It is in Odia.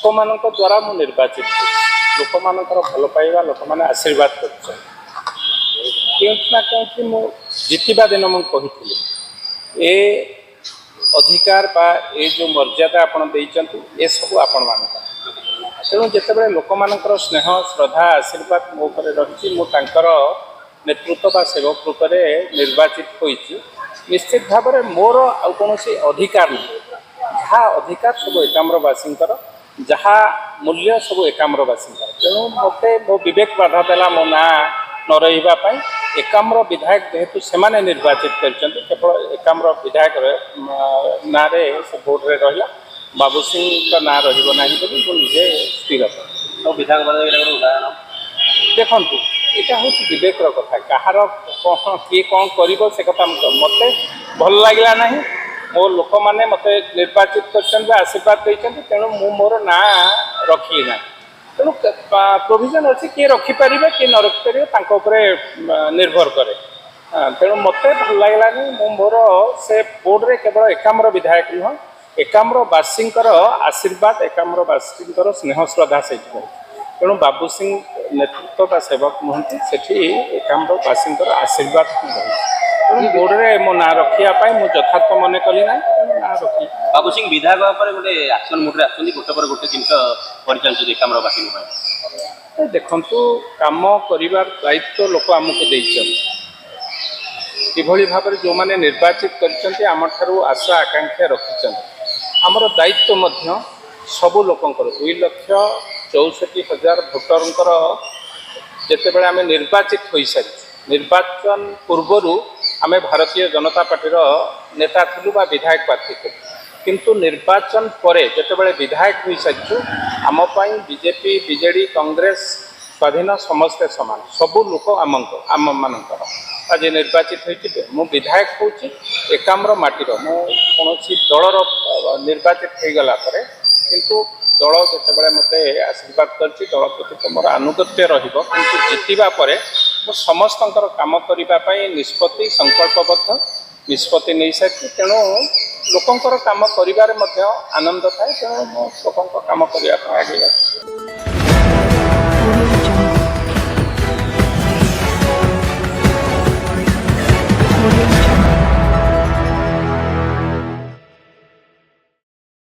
ଲୋକମାନଙ୍କ ଦ୍ୱାରା ମୁଁ ନିର୍ବାଚିତ ଲୋକମାନଙ୍କର ଭଲ ପାଇବା ଲୋକମାନେ ଆଶୀର୍ବାଦ କରୁଛନ୍ତି। କେଉଁଠି ନା କେଉଁଠି ମୁଁ ଜିତିବା ଦିନ ମୁଁ କହିଥିଲି ଏ ଅଧିକାର ବା ଏ ଯେଉଁ ମର୍ଯ୍ୟାଦା ଆପଣ ଦେଇଛନ୍ତି ଏସବୁ ଆପଣମାନଙ୍କର। ତେଣୁ ଯେତେବେଳେ ଲୋକମାନଙ୍କର ସ୍ନେହ ଶ୍ରଦ୍ଧା ଆଶୀର୍ବାଦ ମୋ ଉପରେ ରହିଛି ମୁଁ ତାଙ୍କର ନେତୃତ୍ୱ ବା ସେବକ ରୂପରେ ନିର୍ବାଚିତ ହୋଇଛି। ନିଶ୍ଚିତ ଭାବରେ ମୋର ଆଉ କୌଣସି ଅଧିକାର ନାହିଁ। ଯାହା ଅଧିକାର ସବୁ ଏକାମ୍ରବାସୀଙ୍କର, ଯାହା ମୂଲ୍ୟ ସବୁ ଏକାମ୍ରବାସୀଙ୍କର। ତେଣୁ ମୋତେ ମୋ ବିବେକ ବାଧା ଦେଲା ମୋ ନାଁ ନ ରହିବା ପାଇଁ। ଏକାମ୍ର ବିଧାୟକ ଯେହେତୁ ସେମାନେ ନିର୍ବାଚିତ କରିଛନ୍ତି, କେବଳ ଏକାମ୍ର ବିଧାୟକ ନାଁରେ ସେ ଭୋଟରେ ରହିଲା, ବାବୁ ସିଂଙ୍କ ନାଁ ରହିବ ନାହିଁ ବୋଲି ମୁଁ ନିଜେ ସ୍ଥିର କଲି। ଆଉ ବିଧାୟକ ଉଦାହରଣ ଦେଖନ୍ତୁ, ଏଇଟା ହେଉଛି ବିବେକର କଥା। କାହାର କ'ଣ କିଏ କ'ଣ କରିବ ସେ କଥା ମୋତେ ଭଲ ଲାଗିଲା ନାହିଁ। ମୋ ଲୋକମାନେ ମୋତେ ନିର୍ବାଚିତ କରିଛନ୍ତି ବା ଆଶୀର୍ବାଦ ଦେଇଛନ୍ତି, ତେଣୁ ମୁଁ ମୋର ନାଁ ରଖିଲି ନାହିଁ। ତେଣୁ ପ୍ରୋଭିଜନ୍ ଅଛି, କିଏ ରଖିପାରିବେ କିଏ ନ ରଖିପାରିବେ ତାଙ୍କ ଉପରେ ନିର୍ଭର କରେ। ତେଣୁ ମୋତେ ଭଲ ଲାଗିଲାନି। ମୁଁ ମୋର ସେ ବୋର୍ଡ଼ରେ କେବଳ ଏକାମ୍ର ବିଧାୟକ ନୁହଁ, ଏକାମ୍ରବାସୀଙ୍କର ଆଶୀର୍ବାଦ, ଏକାମ୍ରବାସୀଙ୍କର ସ୍ନେହ ଶ୍ରଦ୍ଧା ସେଇଠି ରହିଛି। ତେଣୁ ବାବୁ ସିଂ ନେତୃତ୍ୱ ବା ସେବକ ନୁହନ୍ତି, ସେଠି ଏକାମ୍ରବାସୀଙ୍କର ଆଶୀର୍ବାଦ ରହିଛି। ତେଣୁ ବୋର୍ଡ଼ରେ ମୋ ନାଁ ରଖିବା ପାଇଁ ମୁଁ ଯଥାର୍ଥ ମନେ କଲି ନାହିଁ, ତେଣୁ ନାଁ ରଖିଲି। ବାବୁ ସିଂ ବିଧାୟକ ଉପରେ ଗୋଟେ ଆକ୍ସନ ମୋଡ଼ରେ ଆସୁଛନ୍ତି, ଗୋଟେ ପରେ ଗୋଟେ ଜିନିଷ କରିଚାଲିଛନ୍ତି ଏକାମ୍ରବାସୀଙ୍କ ପାଇଁ। ଦେଖନ୍ତୁ, କାମ କରିବାର ଦାୟିତ୍ୱ ଲୋକ ଆମକୁ ଦେଇଛନ୍ତି। କିଭଳି ଭାବରେ ଯେଉଁମାନେ ନିର୍ବାଚିତ କରିଛନ୍ତି ଆମଠାରୁ ଆଶା ଆକାଂକ୍ଷା ରଖିଛନ୍ତି। ଆମର ଦାୟିତ୍ୱ ମଧ୍ୟ ସବୁ ଲୋକଙ୍କର 2,64,000 ଭୋଟରଙ୍କର ଯେତେବେଳେ ଆମେ ନିର୍ବାଚିତ ହୋଇସାରିଛୁ, ନିର୍ବାଚନ ପୂର୍ବରୁ ଆମେ ଭାରତୀୟ ଜନତା ପାର୍ଟିର ନେତା ଥିଲୁ ବା ବିଧାୟକ ପ୍ରାର୍ଥୀ ଥିଲୁ। କିନ୍ତୁ ନିର୍ବାଚନ ପରେ ଯେତେବେଳେ ବିଧାୟକ ହୋଇସାରିଛୁ, ଆମ ପାଇଁ ବିଜେପି, ବିଜେଡ଼ି, କଂଗ୍ରେସ, ସ୍ୱାଧୀନ ସମସ୍ତେ ସମାନ। ସବୁ ଲୋକ ଆମମାନଙ୍କର ଆଜି ନିର୍ବାଚିତ ହୋଇଯିବେ। ମୁଁ ବିଧାୟକ ହେଉଛି ଏକାମ୍ର ମାଟିର। ମୁଁ କୌଣସି ଦଳର ନିର୍ବାଚିତ ହୋଇଗଲା ପରେ, କିନ୍ତୁ ଦଳ ଯେତେବେଳେ ମୋତେ ଆଶୀର୍ବାଦ କରିଛି, ଦଳ ପ୍ରତି ମୋର ଆନୁଗତ୍ୟ ରହିବ। କିନ୍ତୁ ଜିତିବା ପରେ ମୁଁ ସମସ୍ତଙ୍କର କାମ କରିବା ପାଇଁ ସଂକଳ୍ପବଦ୍ଧ ନିଷ୍ପତ୍ତି ନେଇସାରିଛି। ତେଣୁ ଲୋକଙ୍କର କାମ କରିବାରେ ମଧ୍ୟ ଆନନ୍ଦ ଥାଏ। ତେଣୁ ମୁଁ ଲୋକଙ୍କ କାମ କରିବା ପାଇଁ ଆଗେଇ ଅଛି।